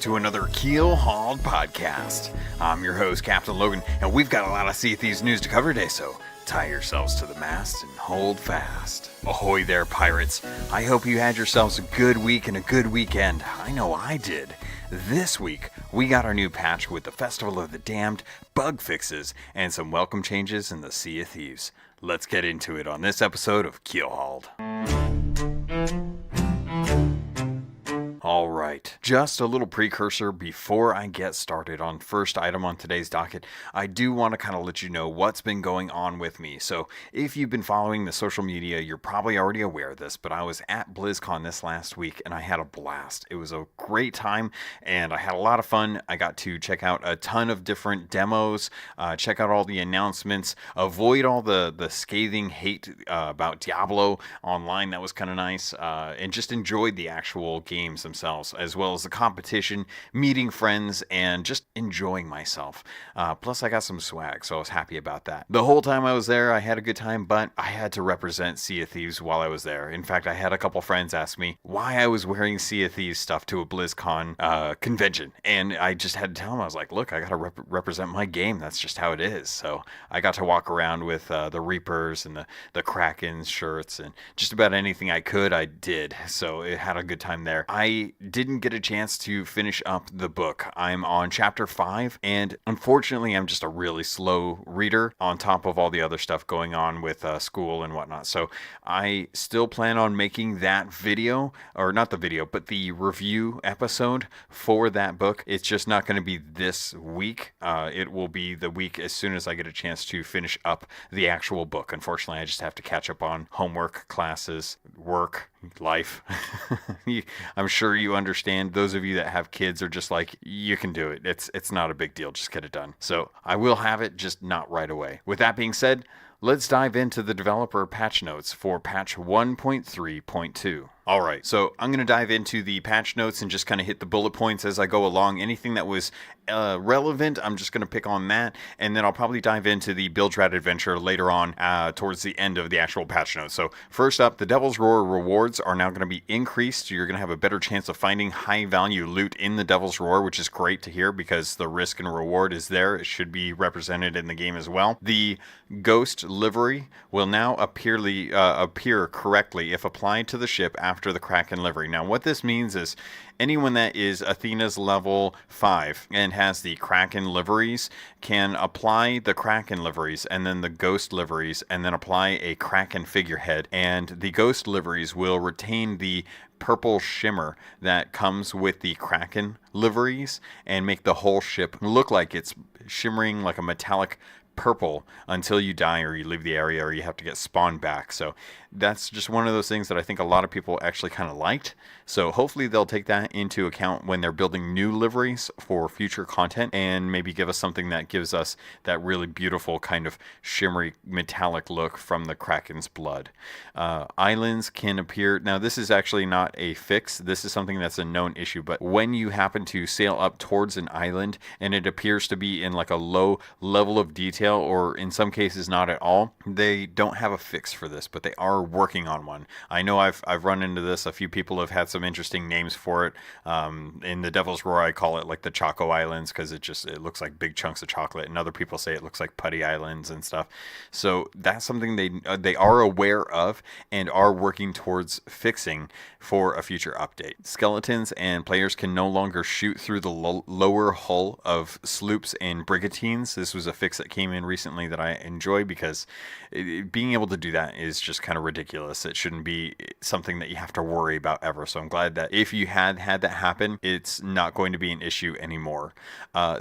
to another Keelhauled podcast. I'm your host, CaptainLogun, and we've got a lot of Sea of Thieves news to cover today, so tie yourselves to the mast and hold fast. Ahoy there, pirates. I hope you had yourselves a good week and a good weekend. I know I did. This week, we got our new patch with the Festival of the Damned, bug fixes, and some welcome changes in the Sea of Thieves. Let's get into it on this episode of Keelhauled. Alright, just a little precursor before I get started on first item on today's docket. I do want to kind of let you know what's been going on with me. So if you've been following the social media, you're probably already aware of this, but I was at BlizzCon this last week and I had a blast. It was a great time and I had a lot of fun. I got to check out a ton of different demos, check out all the announcements, avoid all the scathing hate about Diablo online. That was kind of nice, and just enjoyed the actual games themselves, as well as the competition, meeting friends, and just enjoying myself. Plus, I got some swag, so I was happy about that. The whole time I was there, I had a good time, but I had to represent Sea of Thieves while I was there. In fact, I had a couple friends ask me why I was wearing Sea of Thieves stuff to a BlizzCon convention, and I just had to tell them, I was like, look, I got to represent my game. That's just how it is. So I got to walk around with the Reapers and the Kraken shirts, and just about anything I could, I did. So it had a good time there. I didn't get a chance to finish up the book. I'm on chapter 5, and unfortunately I'm just a really slow reader on top of all the other stuff going on with school and whatnot. So I still plan on making that video, or not the video, but the review episode for that book. It's just not going to be this week. It will be the week as soon as I get a chance to finish up the actual book. Unfortunately, I just have to catch up on homework, classes, work, life. I'm sure you understand. Those of you that have kids are just like, you can do it. It's not a big deal. Just get it done. So I will have it, just not right away. With that being said, let's dive into the developer patch notes for patch 1.3.2. Alright, so I'm going to dive into the patch notes and just kind of hit the bullet points as I go along. Anything that was relevant, I'm just going to pick on that, and then I'll probably dive into the Bilge Rat adventure later on towards the end of the actual patch notes. So first up, the Devil's Roar rewards are now going to be increased. You're going to have a better chance of finding high value loot in the Devil's Roar, which is great to hear because the risk and reward is there. It should be represented in the game as well. The Ghost livery will now appear correctly if applied to the ship after the Kraken livery. Now what this means is anyone that is Athena's level 5 and has the Kraken liveries can apply the Kraken liveries and then the Ghost liveries and then apply a Kraken figurehead, and the Ghost liveries will retain the purple shimmer that comes with the Kraken liveries and make the whole ship look like it's shimmering like a metallic purple until you die or you leave the area or you have to get spawned back. So that's just one of those things that I think a lot of people actually kind of liked. So hopefully they'll take that into account when they're building new liveries for future content and maybe give us something that gives us that really beautiful kind of shimmery metallic look from the Kraken's blood. Islands can appear. Now this is actually not a fix. This is something that's a known issue, but when you happen to sail up towards an island and it appears to be in like a low level of detail, or in some cases not at all, they don't have a fix for this, but they are working on one. I know I've run into this. A few people have had some interesting names for it. In the Devil's Roar, I call it like the Choco Islands because it looks like big chunks of chocolate, and other people say it looks like Putty Islands and stuff. So that's something they are aware of and are working towards fixing for a future update. Skeletons and players can no longer shoot through the lower hull of sloops and brigantines. This was a fix that came in recently that I enjoy because being able to do that is just kind of ridiculous. It shouldn't be something that you have to worry about ever. So I'm glad that if you had that happen, it's not going to be an issue anymore.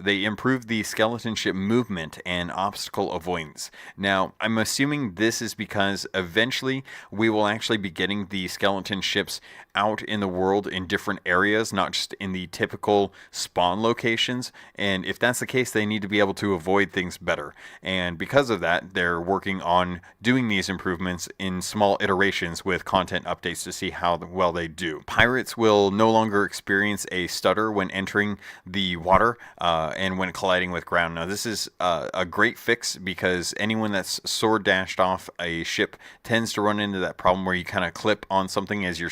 They improved the skeleton ship movement and obstacle avoidance. Now, I'm assuming this is because eventually we will actually be getting the skeleton ships out in the world in different areas, not just in the typical spawn locations. And if that's the case, they need to be able to avoid things better. And because of that, they're working on doing these improvements in smaller small iterations with content updates to see how well they do. Pirates will no longer experience a stutter when entering the water and when colliding with ground. Now, this is a great fix because anyone that's sword dashed off a ship tends to run into that problem where you kind of clip on something as you're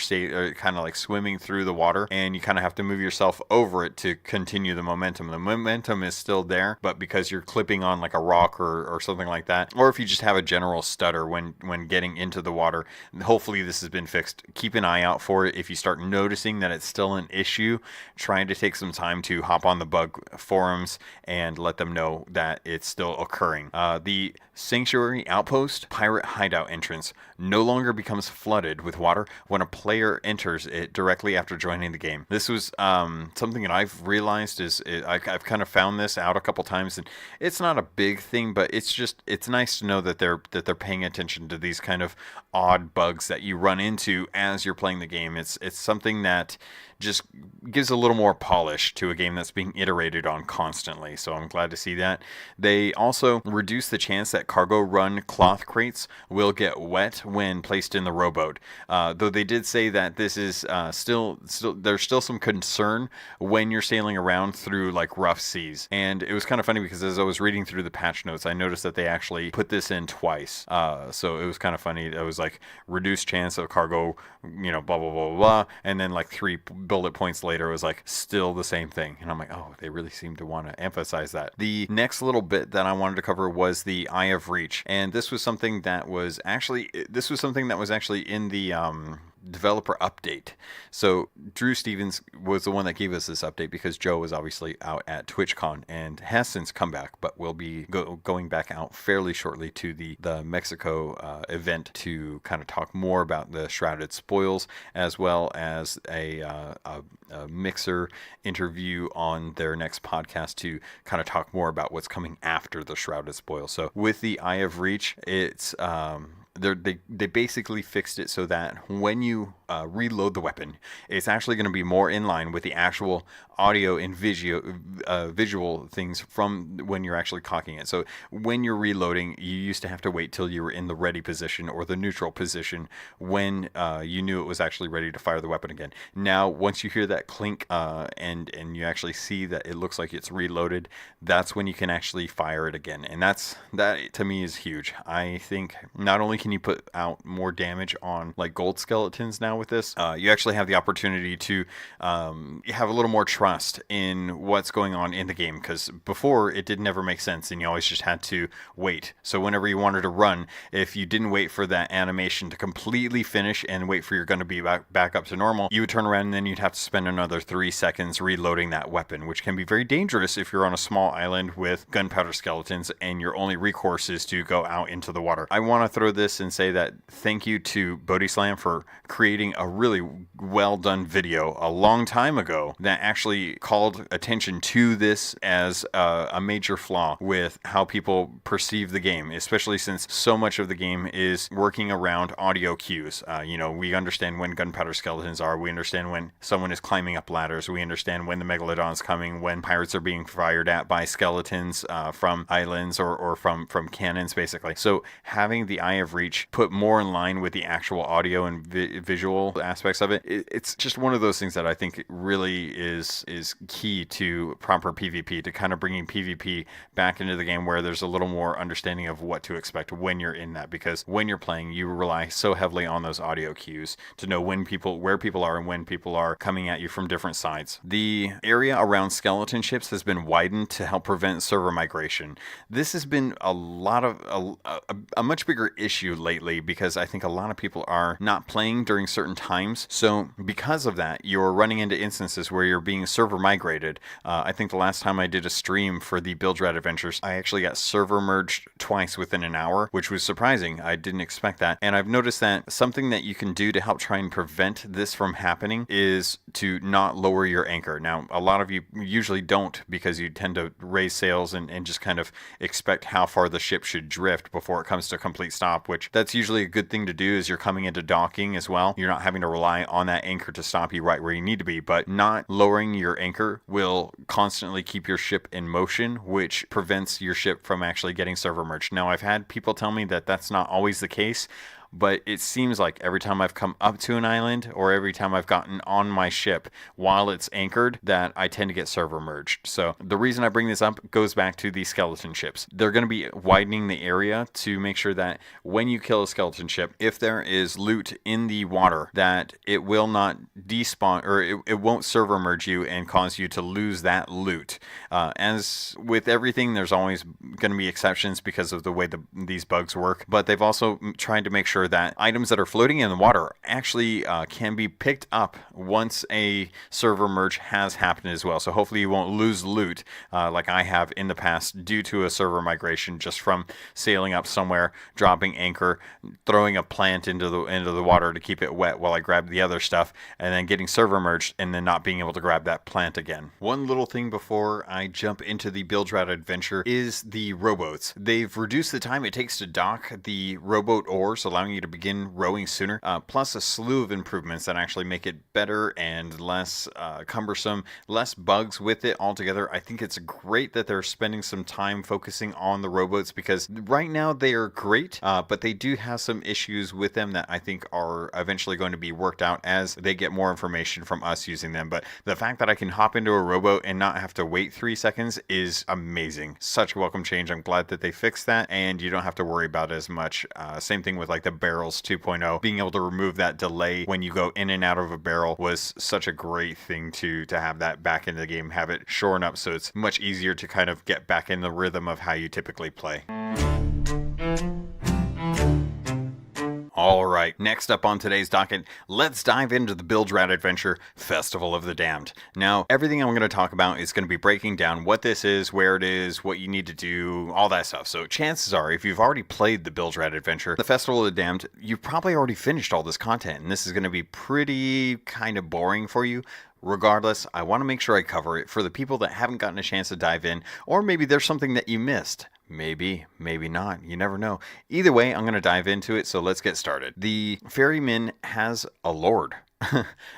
kind of like swimming through the water, and you kind of have to move yourself over it to continue the momentum. The momentum is still there, but because you're clipping on like a rock or something like that, or if you just have a general stutter when getting into the water, hopefully this has been fixed. Keep an eye out for it. If you start noticing that it's still an issue, trying to take some time to hop on the bug forums and let them know that it's still occurring. The Sanctuary Outpost Pirate Hideout entrance no longer becomes flooded with water when a player enters it directly after joining the game. This was something that I've realized I've kind of found this out a couple times, and it's not a big thing, but it's nice to know that they're paying attention to these kind of odd bugs that you run into as you're playing the game. It's something that just gives a little more polish to a game that's being iterated on constantly. So I'm glad to see that. They also reduce the chance that cargo run cloth crates will get wet when placed in the rowboat. Though they did say that this is still there's still some concern when you're sailing around through like rough seas. And it was kind of funny because as I was reading through the patch notes, I noticed that they actually put this in twice. So it was kind of funny. It was like reduced chance of cargo, blah, blah, blah, blah, blah. And then like 3 bullet points later, it was like still the same thing. And I'm like, oh, they really seem to want to emphasize that. The next little bit that I wanted to cover was the Eye of Reach. And this was something that was actually in the developer update. So Drew Stevens was the one that gave us this update because Joe was obviously out at TwitchCon and has since come back, but will be going back out fairly shortly to the Mexico event to kind of talk more about the Shrouded Spoils, as well as a Mixer interview on their next podcast to kind of talk more about what's coming after the Shrouded Spoils. So with the Eye of Reach, it's they basically fixed it so that when you reload the weapon, it's actually going to be more in line with the actual audio and visual things from when you're actually cocking it. So when you're reloading, you used to have to wait till you were in the ready position or the neutral position when you knew it was actually ready to fire the weapon again. Now, once you hear that clink and you actually see that it looks like it's reloaded, that's when you can actually fire it again. And that to me is huge. I think not only can you put out more damage on like gold skeletons now with this, you actually have the opportunity to have a little more trust in what's going on in the game, because before it did never make sense and you always just had to wait. So whenever you wanted to run, if you didn't wait for that animation to completely finish and wait for your gun to be back up to normal, you would turn around and then you'd have to spend another 3 seconds reloading that weapon, which can be very dangerous if you're on a small island with gunpowder skeletons and your only recourse is to go out into the water. I want to throw this and say that thank you to Bodyslam for creating a really well done video a long time ago that actually called attention to this as a major flaw with how people perceive the game, especially since so much of the game is working around audio cues. We understand when gunpowder skeletons are, we understand when someone is climbing up ladders, we understand when the megalodon's coming, when pirates are being fired at by skeletons from islands or from cannons, basically. So having the Eye of Reach put more in line with the actual audio and visual aspects of it, it's just one of those things that I think really is key to proper PvP, to kind of bringing PvP back into the game where there's a little more understanding of what to expect when you're in that, because when you're playing, you rely so heavily on those audio cues to know where people are and when people are coming at you from different sides. The area around skeleton ships has been widened to help prevent server migration. This has been a much bigger issue lately because I think a lot of people are not playing during certain times. So because of that, you're running into instances where you're being server migrated. I think the last time I did a stream for the Bilge Rat adventures, I actually got server merged twice within an hour, which was surprising. I didn't expect that. And I've noticed that something that you can do to help try and prevent this from happening is to not lower your anchor. Now, a lot of you usually don't, because you tend to raise sails and just kind of expect how far the ship should drift before it comes to a complete stop, which that's usually a good thing to do as you're coming into docking as well. You're not having to rely on that anchor to stop you right where you need to be, but not lowering your anchor will constantly keep your ship in motion, which prevents your ship from actually getting server merged. Now, I've had people tell me that that's not always the case. but it seems like every time I've come up to an island or every time I've gotten on my ship while it's anchored, that I tend to get server merged. So the reason I bring this up goes back to the skeleton ships. They're going to be widening the area to make sure that when you kill a skeleton ship, if there is loot in the water, that it will not despawn, or it won't server merge you and cause you to lose that loot. As with everything, there's always going to be exceptions because of the way these bugs work, but they've also tried to make sure that items that are floating in the water actually can be picked up once a server merge has happened as well. So hopefully you won't lose loot like I have in the past due to a server migration, just from sailing up somewhere, dropping anchor, throwing a plant into the water to keep it wet while I grab the other stuff, and then getting server merged and then not being able to grab that plant again. One little thing before I jump into the Bilge Rat adventure is the rowboats. They've reduced the time it takes to dock the rowboat oars, allowing you to begin rowing sooner, plus a slew of improvements that actually make it better and less cumbersome, less bugs with it altogether. I think it's great that they're spending some time focusing on the rowboats, because right now they are great, but they do have some issues with them that I think are eventually going to be worked out as they get more information from us using them. But the fact that I can hop into a rowboat and not have to wait 3 seconds is amazing. Such a welcome change. I'm glad that they fixed that, and you don't have to worry about it as much. Same thing with like the barrels 2.0. Being able to remove that delay when you go in and out of a barrel was such a great thing to have that back in the game, have it shorn up so it's much easier to kind of get back in the rhythm of how you typically play. Alright, next up on today's docket, let's dive into the Bilge Rat adventure, Festival of the Damned. Now, everything I'm going to talk about is going to be breaking down what this is, where it is, what you need to do, all that stuff. So chances are, if you've already played the Bilge Rat adventure, the Festival of the Damned, you've probably already finished all this content, and this is going to be pretty kind of boring for you. Regardless, I want to make sure I cover it for the people that haven't gotten a chance to dive in, or maybe there's something that you missed. Maybe, maybe not. You never know. Either way, I'm going to dive into it, so let's get started. The ferryman has a lord.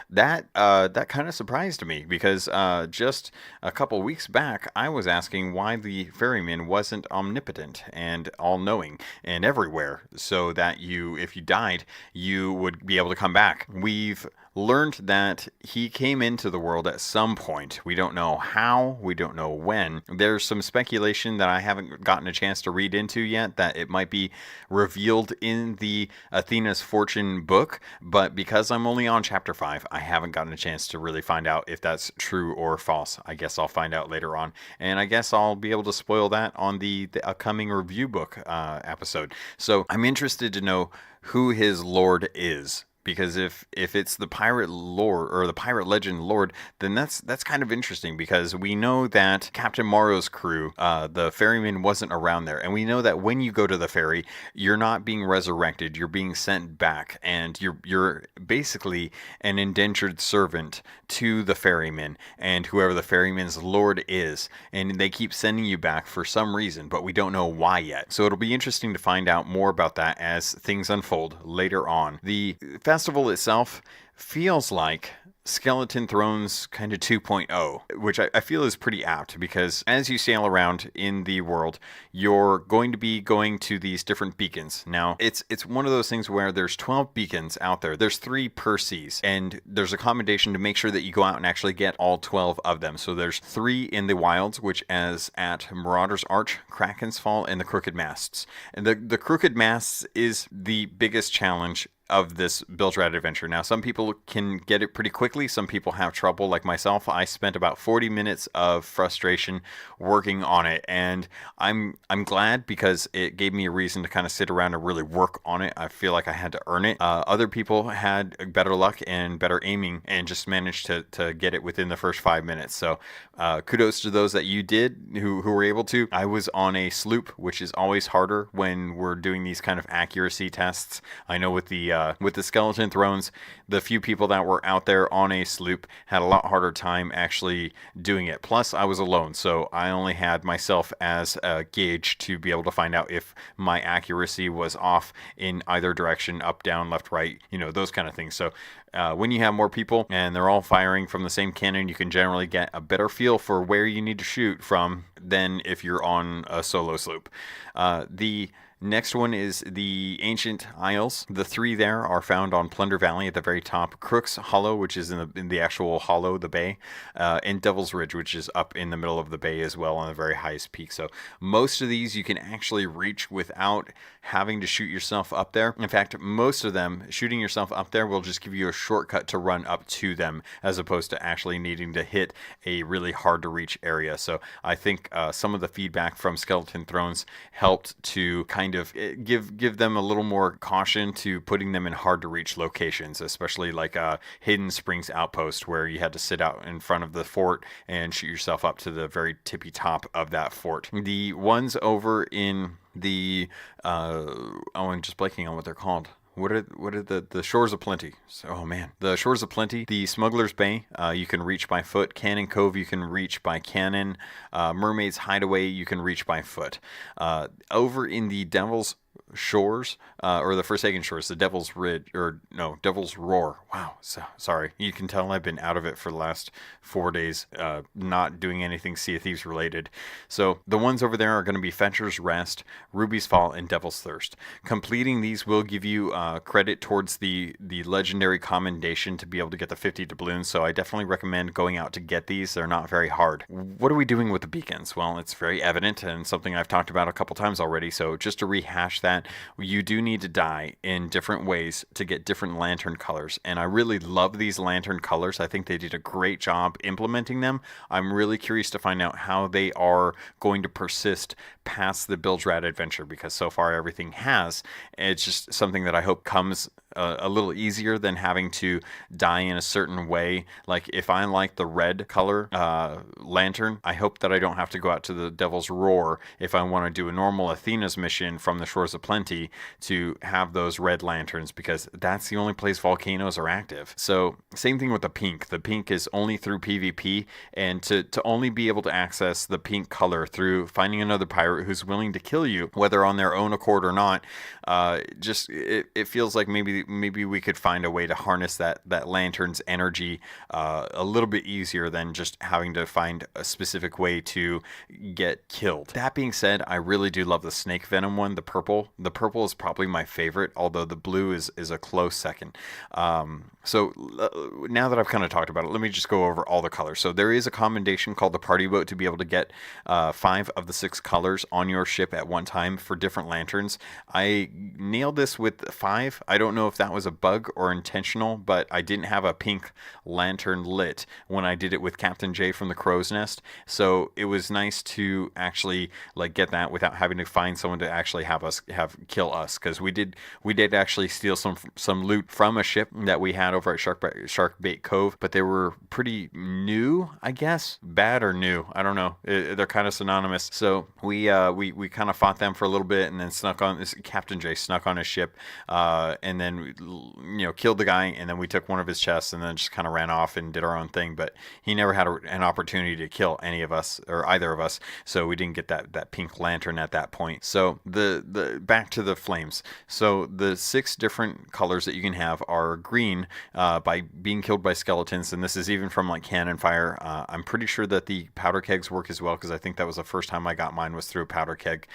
That kind of surprised me, because just a couple weeks back I was asking why the ferryman wasn't omnipotent and all-knowing and everywhere, so that if you died, you would be able to come back. We've learned that he came into the world at some point. We don't know how, we don't know when. There's some speculation that I haven't gotten a chance to read into yet, that it might be revealed in the Athena's Fortune book, but because I'm only on chapter 5, I haven't gotten a chance to really find out if that's true or false. I guess I'll find out later on, and I guess I'll be able to spoil that on the upcoming review book episode. So I'm interested to know who his lord is, because if it's the pirate lord or the pirate legend lord, then that's kind of interesting, because we know that Captain Morrow's crew, the ferryman, wasn't around there, and we know that when you go to the ferry, you're not being resurrected, you're being sent back, and you're basically an indentured servant to the ferryman and whoever the ferryman's lord is, and they keep sending you back for some reason, but we don't know why yet. So it'll be interesting to find out more about that as things unfold later on. The festival itself feels like Skeleton Thrones kind of 2.0, which I feel is pretty apt, because as you sail around in the world, you're going to be going to these different beacons. Now, it's one of those things where there's 12 beacons out there. There's 3 per seas, and there's a commendation to make sure that you go out and actually get all 12 of them. So there's 3 in the wilds, which is at Marauder's Arch, Kraken's Fall, and the Crooked Masts. And the Crooked Masts is the biggest challenge of this Bilge Rat adventure. Now, some people can get it pretty quickly. Some people have trouble, like myself. I spent about 40 minutes of frustration working on it, and I'm glad, because it gave me a reason to kind of sit around and really work on it. I feel like I had to earn it. Other people had better luck and better aiming and just managed to get it within the first 5 minutes. So kudos to those that you did, who were able to. I was on a sloop, which is always harder when we're doing these kind of accuracy tests. I know with the Skeleton Thrones, the few people that were out there on a sloop had a lot harder time actually doing it. Plus, I was alone, so I only had myself as a gauge to be able to find out if my accuracy was off in either direction, up, down, left, right, those kind of things. So when you have more people and they're all firing from the same cannon, you can generally get a better feel for where you need to shoot from than if you're on a solo sloop. The Next one is the Ancient Isles. The 3 there are found on Plunder Valley at the very top, Crook's Hollow, which is in the actual hollow, the bay, and Devil's Ridge, which is up in the middle of the bay as well on the very highest peak. So most of these you can actually reach without having to shoot yourself up there. In fact, most of them, shooting yourself up there will just give you a shortcut to run up to them, as opposed to actually needing to hit a really hard to reach area. So I think some of the feedback from Skeleton Thrones helped to kind of give them a little more caution to putting them in hard to reach locations, especially like Hidden Springs Outpost, where you had to sit out in front of the fort and shoot yourself up to the very tippy top of that fort. The ones over in the I'm just blanking on what they're called. What are the Shores of Plenty? Oh man, the Shores of Plenty. The Smuggler's Bay, you can reach by foot. Cannon Cove, you can reach by cannon. Mermaid's Hideaway, you can reach by foot. Over in the Devil's Shores, or the Forsaken Shores, the Devil's Ridge, or no, Devil's Roar. Wow, sorry. You can tell I've been out of it for the last 4 days, not doing anything Sea of Thieves related. So the ones over there are going to be Fetcher's Rest, Ruby's Fall, and Devil's Thirst. Completing these will give you credit towards the legendary commendation to be able to get the 50 doubloons, so I definitely recommend going out to get these. They're not very hard. What are we doing with the beacons? Well, it's very evident and something I've talked about a couple times already, so just to rehash that, you do need to die in different ways to get different lantern colors, and I really love these lantern colors. I think they did a great job implementing them. I'm really curious to find out how they are going to persist past the Bilge Rat adventure, because so far everything has. It's just something that I hope comes a little easier than having to die in a certain way. Like if I like the red color lantern, I hope that I don't have to go out to the Devil's Roar if I want to do a normal Athena's mission from the Shores of Plenty to have those red lanterns, because that's the only place volcanoes are active. So same thing with the pink. The pink is only through PvP, and to only be able to access the pink color through finding another pirate who's willing to kill you, whether on their own accord or not, it feels like maybe we could find a way to harness that lantern's energy a little bit easier than just having to find a specific way to get killed. That being said, I really do love the snake venom one, the purple. The purple is probably my favorite, although the blue is a close second. So now that I've kind of talked about it, let me just go over all the colors. So there is a commendation called the Party Boat to be able to get 5 of the 6 colors on your ship at one time for different lanterns. I nailed this with 5. I don't know if that was a bug or intentional, but I didn't have a pink lantern lit when I did it with Captain J from the Crow's Nest. So it was nice to actually like get that without having to find someone to actually have kill us, because we did actually steal some loot from a ship that we had over at Sharkbait Cove, but they were pretty new, I guess. Bad or new, I don't know. They're kind of synonymous. So we kind of fought them for a little bit, and then Captain J snuck on his ship, and then killed the guy, and then we took one of his chests and then just kind of ran off and did our own thing. But he never had an opportunity to kill any of us or either of us, so we didn't get that pink lantern at that point. So the back to the flames. So the 6 different colors that you can have are green by being killed by skeletons, and this is even from like cannon fire. I'm pretty sure that the powder kegs work as well, because I think that was the first time I got mine was through a powder keg.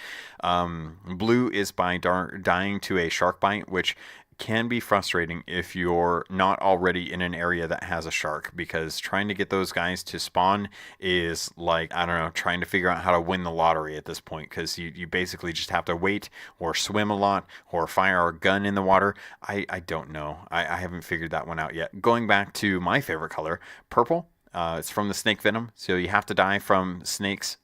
Blue is by dying to a shark bite, which can be frustrating if you're not already in an area that has a shark, because trying to get those guys to spawn is like, I don't know, trying to figure out how to win the lottery at this point, because you basically just have to wait or swim a lot or fire a gun in the water. I don't know. I haven't figured that one out yet. Going back to my favorite color, purple. It's from the snake venom, so you have to die from snakes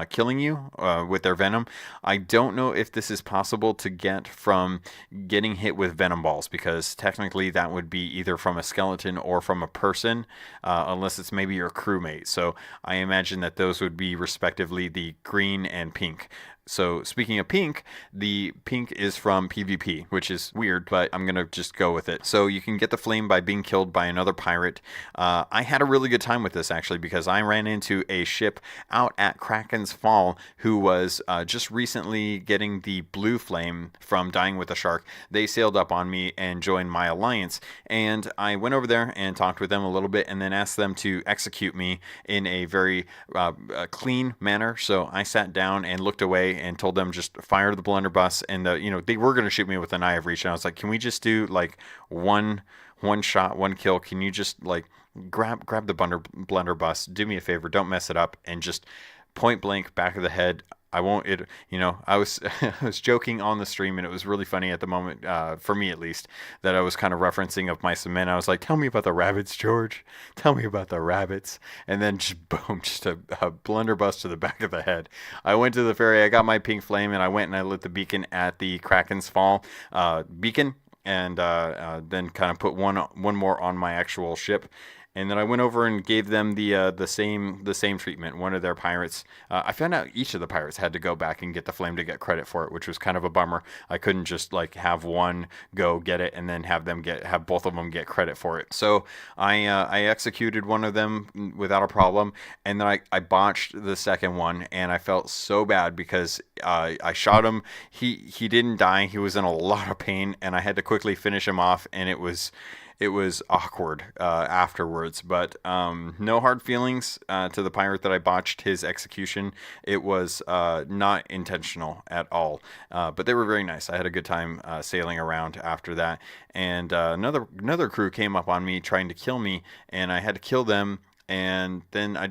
killing you with their venom. I don't know if this is possible to get from getting hit with venom balls, because technically that would be either from a skeleton or from a person, unless it's maybe your crewmate. So I imagine that those would be respectively the green and pink. So speaking of pink, the pink is from PvP, which is weird, but I'm going to just go with it. So you can get the flame by being killed by another pirate. I had a really good time with this, actually, because I ran into a ship out at Kraken's Fall, who was just recently getting the blue flame from dying with a shark. They sailed up on me and joined my alliance, and I went over there and talked with them a little bit and then asked them to execute me in a very clean manner. So I sat down and looked away and told them just fire the blunderbuss, and they were going to shoot me with an eye of reach, and I was like, can we just do like one shot, one kill? Can you just like grab the blunderbuss, do me a favor, don't mess it up, and just point blank back of the head. I won't it I was I was joking on the stream, and it was really funny at the moment, for me at least, that I was kind of referencing of my cement. I was like, tell me about the rabbits, George, tell me about the rabbits. And then just boom, just a blunderbuss to the back of the head. I went to the ferry, I got my pink flame, and I went and I lit the beacon at the Kraken's Fall beacon, and then kind of put one more on my actual ship. And then I went over and gave them the same treatment. One of their pirates, I found out each of the pirates had to go back and get the flame to get credit for it, which was kind of a bummer. I couldn't just like have one go get it and then have both of them get credit for it. So I executed one of them without a problem, and then I botched the second one, and I felt so bad because I shot him. He didn't die. He was in a lot of pain, and I had to quickly finish him off, and it was awkward afterwards, but no hard feelings to the pirate that I botched his execution. It was not intentional at all, but they were very nice. I had a good time sailing around after that, and another crew came up on me trying to kill me, and I had to kill them. And then I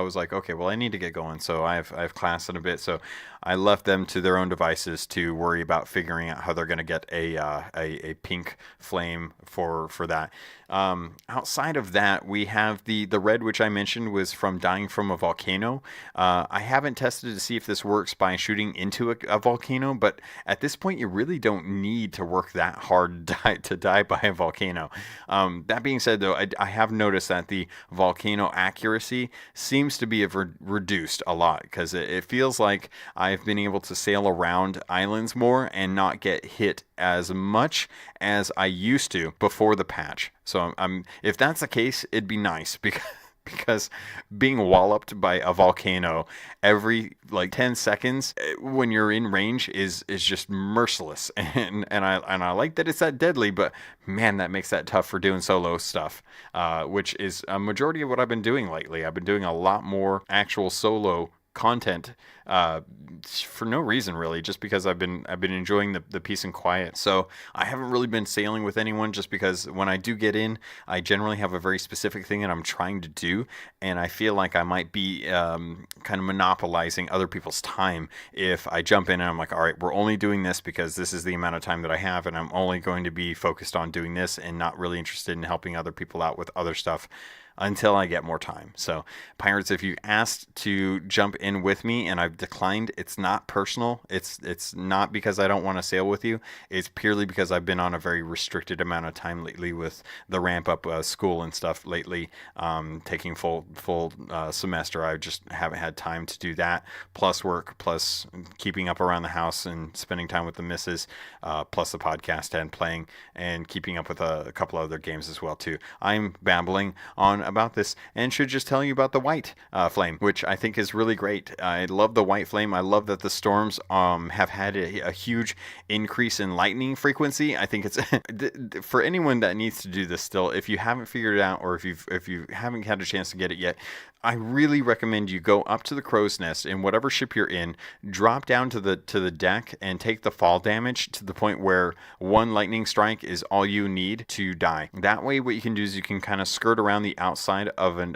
was like, okay, well, I need to get going. So I have class in a bit. So I left them to their own devices to worry about figuring out how they're going to get a pink flame for that. Outside of that, we have the red, which I mentioned was from dying from a volcano. I haven't tested to see if this works by shooting into a volcano, but at this point, you really don't need to work that hard to die by a volcano. That being said, though, I have noticed that the volcano accuracy seems to be reduced a lot, because it feels like I've been able to sail around islands more and not get hit as much as I used to before the patch. So if that's the case, it'd be nice, because being walloped by a volcano every like 10 seconds when you're in range is just merciless. And I like that it's that deadly, but man, that makes that tough for doing solo stuff, which is a majority of what I've been doing lately. I've been doing a lot more actual solo content for no reason, really, just because I've been enjoying the peace and quiet. So I haven't really been sailing with anyone, just because when I do get in, I generally have a very specific thing that I'm trying to do, and I feel like I might be kind of monopolizing other people's time if I jump in and I'm like, all right, we're only doing this because this is the amount of time that I have, and I'm only going to be focused on doing this and not really interested in helping other people out with other stuff until I get more time. So pirates, if you asked to jump in with me and I've declined, it's not personal. It's not because I don't want to sail with you. It's purely because I've been on a very restricted amount of time lately with the ramp up school and stuff lately, taking full semester. I just haven't had time to do that, plus work, plus keeping up around the house and spending time with the missus, plus the podcast and playing and keeping up with a couple other games as well too. I'm babbling on about this and should just tell you about the white flame, which I think is really great. I love the white flame. I love that the storms have had a huge increase in lightning frequency. I think it's for anyone that needs to do this still, if you haven't figured it out, or if you haven't had a chance to get it yet, I really recommend you go up to the crow's nest in whatever ship you're in, drop down to the deck, and take the fall damage to the point where one lightning strike is all you need to die. That way, what you can do is you can kind of skirt around the outside of an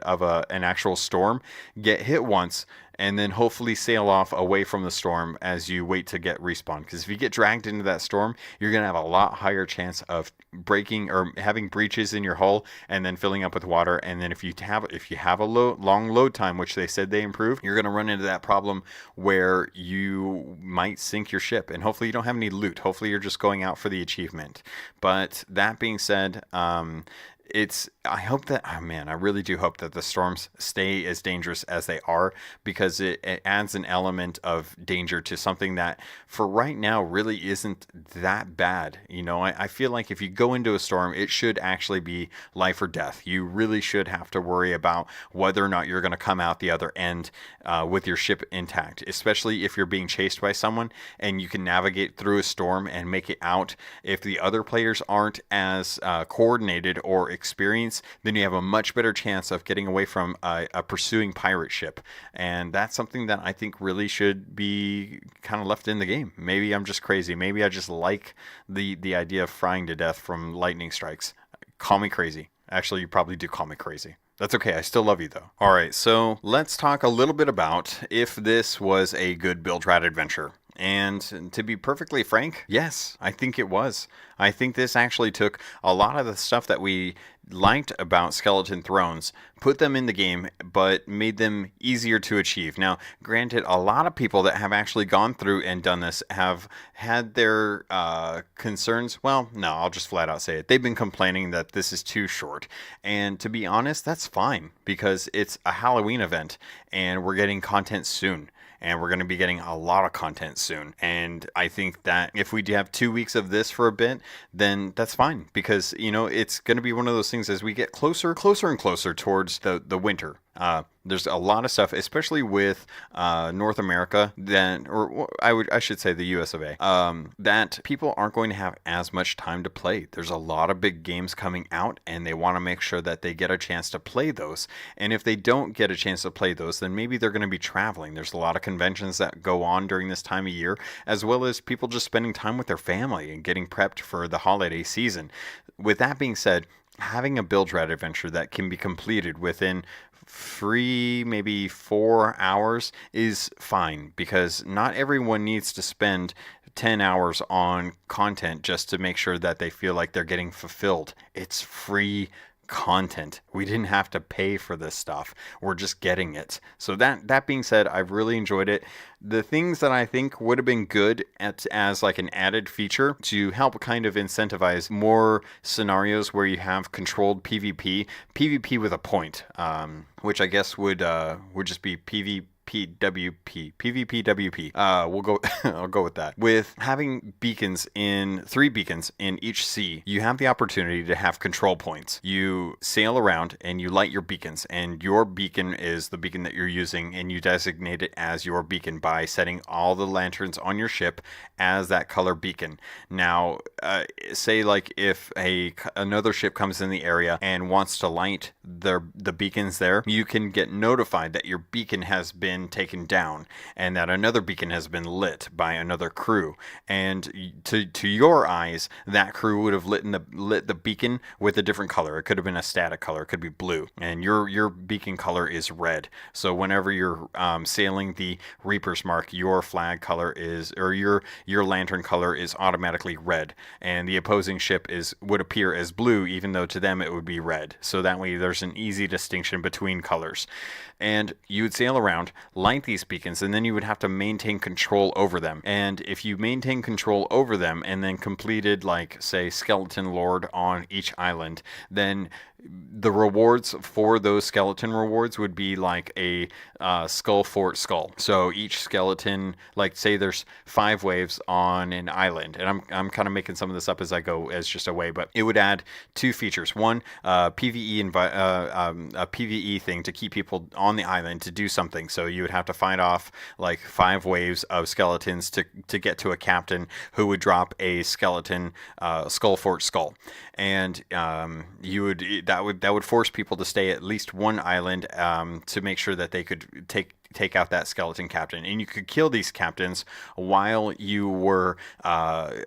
actual storm, get hit once, and then hopefully sail off away from the storm as you wait to get respawned. Because if you get dragged into that storm, you're going to have a lot higher chance of breaking or having breaches in your hull and then filling up with water. And then if you have a long load time, which they said they improved, you're going to run into that problem where you might sink your ship. And hopefully you don't have any loot. Hopefully you're just going out for the achievement. But that being said, I hope that, oh man, I really do hope that the storms stay as dangerous as they are, because it adds an element of danger to something that for right now really isn't that bad. I feel like if you go into a storm, it should actually be life or death. You really should have to worry about whether or not you're going to come out the other end with your ship intact, especially if you're being chased by someone and you can navigate through a storm and make it out. If the other players aren't as coordinated or experienced, then you have a much better chance of getting away from a pursuing pirate ship. And that's something that I think really should be kind of left in the game. Maybe I'm just crazy. Maybe I just like the idea of frying to death from lightning strikes. Call me crazy. Actually, you probably do call me crazy. That's okay. I still love you, though. All right, so let's talk a little bit about if this was a good Bilge Rat adventure. And to be perfectly frank, yes, I think it was. I think this actually took a lot of the stuff that we liked about Skeleton Thrones, put them in the game, but made them easier to achieve. Now, granted, a lot of people that have actually gone through and done this have had their concerns. Well, no, I'll just flat out say it. They've been complaining that this is too short. And to be honest, that's fine, because it's a Halloween event and we're getting content soon. And we're going to be getting a lot of content soon. And I think that if we do have 2 weeks of this for a bit, then that's fine. Because, it's going to be one of those things as we get closer and closer towards the winter. There's a lot of stuff, especially with North America, or I should say the US of A, that people aren't going to have as much time to play. There's a lot of big games coming out, and they want to make sure that they get a chance to play those. And if they don't get a chance to play those, then maybe they're going to be traveling. There's a lot of conventions that go on during this time of year, as well as people just spending time with their family and getting prepped for the holiday season. With that being said, having a Bilge Rat adventure that can be completed within maybe 4 hours is fine, because not everyone needs to spend 10 hours on content just to make sure that they feel like they're getting fulfilled. It's free content. We didn't have to pay for this stuff. We're just getting it. So that being said, I've really enjoyed it. The things that I think would have been good as like an added feature to help kind of incentivize more scenarios where you have controlled PvP with a point, which I guess would just be PvPWP. We'll go. I'll go with that. With having three beacons in each sea, you have the opportunity to have control points. You sail around and you light your beacons, and your beacon is the beacon that you're using, and you designate it as your beacon by setting all the lanterns on your ship as that color beacon. Now, say like if another ship comes in the area and wants to light the beacons there, you can get notified that your beacon has been taken down and that another beacon has been lit by another crew, and to your eyes that crew would have lit the beacon with a different color. It could have been a static color, it could be blue, and your beacon color is red. So whenever you're sailing the Reaper's Mark, your flag color or your lantern color is automatically red, and the opposing ship would appear as blue, even though to them it would be red. So that way there's an easy distinction between colors. And you would sail around, light these beacons, and then you would have to maintain control over them. And if you maintain control over them and then completed, like, say, Skeleton Lord on each island, then the rewards for those skeleton rewards would be like a skull fort skull. So each skeleton, like say there's 5 waves on an island, and I'm kind of making some of this up as I go as just a way, but it would add 2 features. One, PvE a PvE thing to keep people on the island to do something. So you would have to fight off like 5 waves of skeletons to get to a captain who would drop a skeleton skull fort skull, and that would force people to stay at least one island to make sure that they could take out that skeleton captain, and you could kill these captains while you were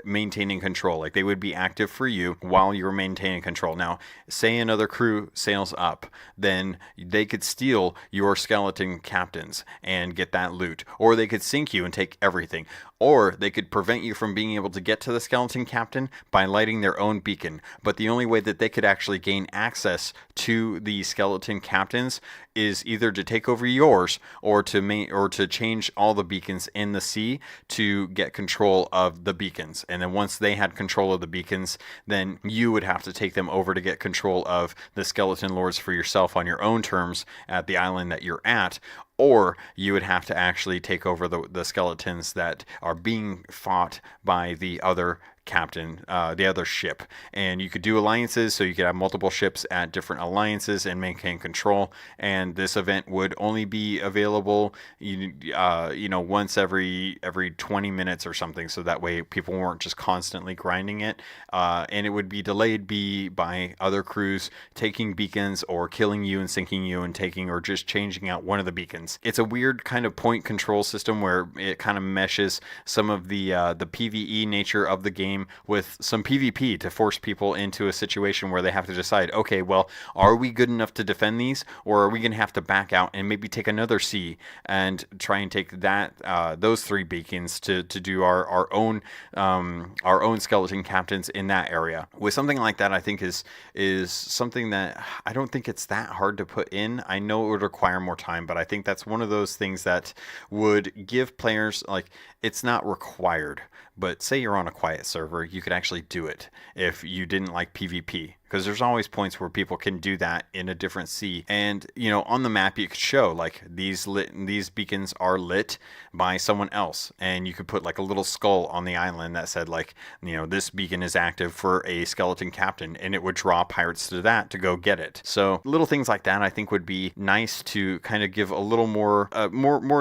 maintaining control. Like they would be active for you while you were maintaining control. Now, say another crew sails up, then they could steal your skeleton captains and get that loot, or they could sink you and take everything, or they could prevent you from being able to get to the skeleton captain by lighting their own beacon. But the only way that they could actually gain access to the skeleton captains is either to take over yours or to change all the beacons in the sea to get control of the beacons. And then once they had control of the beacons, then you would have to take them over to get control of the skeleton lords for yourself on your own terms at the island that you're at. Or you would have to actually take over the skeletons that are being fought by the other captain, the other ship. And you could do alliances, so you could have multiple ships at different alliances and maintain control. And this event would only be available, once every 20 minutes or something, so that way people weren't just constantly grinding it. And it would be delayed by other crews taking beacons or killing you and sinking you and taking or just changing out one of the beacons. It's a weird kind of point control system where it kind of meshes some of the PvE nature of the game with some PvP to force people into a situation where they have to decide, okay, well, are we good enough to defend these, or are we going to have to back out and maybe take another sea and try and take those 3 beacons to do our own skeleton captains in that area. With something like that, I think is something that I don't think it's that hard to put in. I know it would require more time, but I think that's one of those things that would give players, like, it's not required, but say you're on a quiet server, you could actually do it if you didn't like PvP. Because there's always points where people can do that in a different sea. And, on the map, you could show, like, these beacons are lit by someone else. And you could put, like, a little skull on the island that said, like, this beacon is active for a skeleton captain. And it would draw pirates to that to go get it. So little things like that, I think, would be nice to kind of give a little more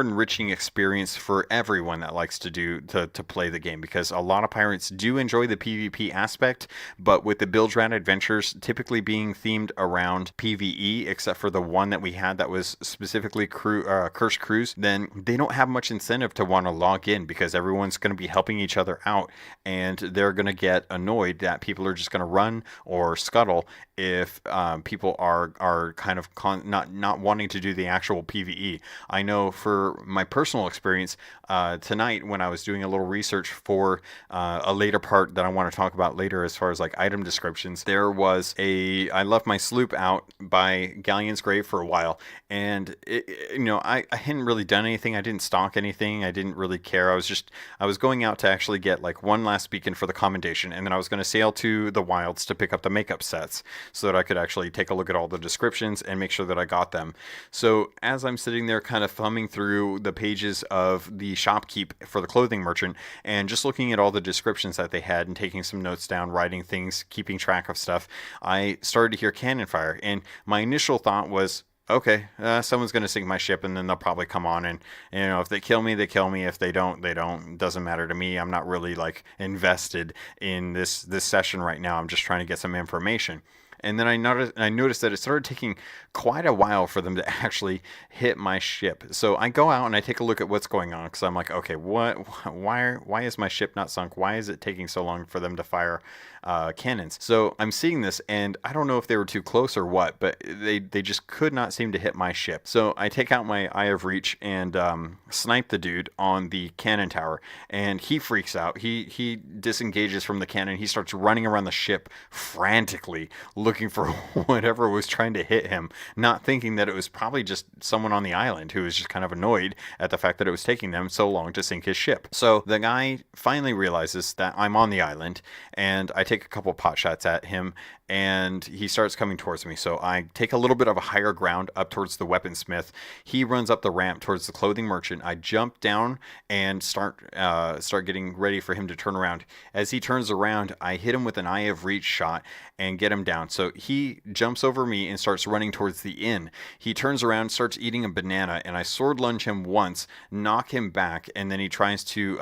enriching experience for everyone that likes to play the game. Because a lot of pirates do enjoy the PvP aspect. But with the Bilge Rat adventures typically being themed around PvE, except for the one that we had that was specifically Cursed Crews, then they don't have much incentive to want to log in, because everyone's going to be helping each other out, and they're going to get annoyed that people are just going to run or scuttle if people are kind of not wanting to do the actual PvE. I know for my personal experience, tonight when I was doing a little research for a later part that I want to talk about later as far as like item descriptions, there was I left my sloop out by Galleon's Grave for a while, and I hadn't really done anything. I didn't stalk anything. I didn't really care. I was going out to actually get like one last beacon for the commendation, and then I was going to sail to the wilds to pick up the makeup sets so that I could actually take a look at all the descriptions and make sure that I got them. So as I'm sitting there kind of thumbing through the pages of the shopkeep for the clothing merchant and just looking at all the descriptions that they had and taking some notes down, writing things, keeping track of stuff, I started to hear cannon fire, and my initial thought was, okay, someone's going to sink my ship, and then they'll probably come on, and if they kill me, they kill me. If they don't, they don't. It doesn't matter to me. I'm not really like invested in this session right now. I'm just trying to get some information. And then I noticed that it started taking quite a while for them to actually hit my ship. So I go out and I take a look at what's going on, because I'm like, okay, why is my ship not sunk? Why is it taking so long for them to fire cannons? So I'm seeing this, and I don't know if they were too close or what, but they just could not seem to hit my ship. So I take out my Eye of Reach and snipe the dude on the cannon tower, and he freaks out. He disengages from the cannon. He starts running around the ship frantically, looking for whatever was trying to hit him, not thinking that it was probably just someone on the island who was just kind of annoyed at the fact that it was taking them so long to sink his ship. So the guy finally realizes that I'm on the island, and I take a couple pot shots at him, and he starts coming towards me. So I take a little bit of a higher ground up towards the weaponsmith. He runs up the ramp towards the clothing merchant. I jump down and start getting ready for him to turn around. As he turns around, I hit him with an Eye of Reach shot and get him down. So he jumps over me and starts running towards the inn. He turns around, starts eating a banana, and I sword lunge him once, knock him back, and then he tries to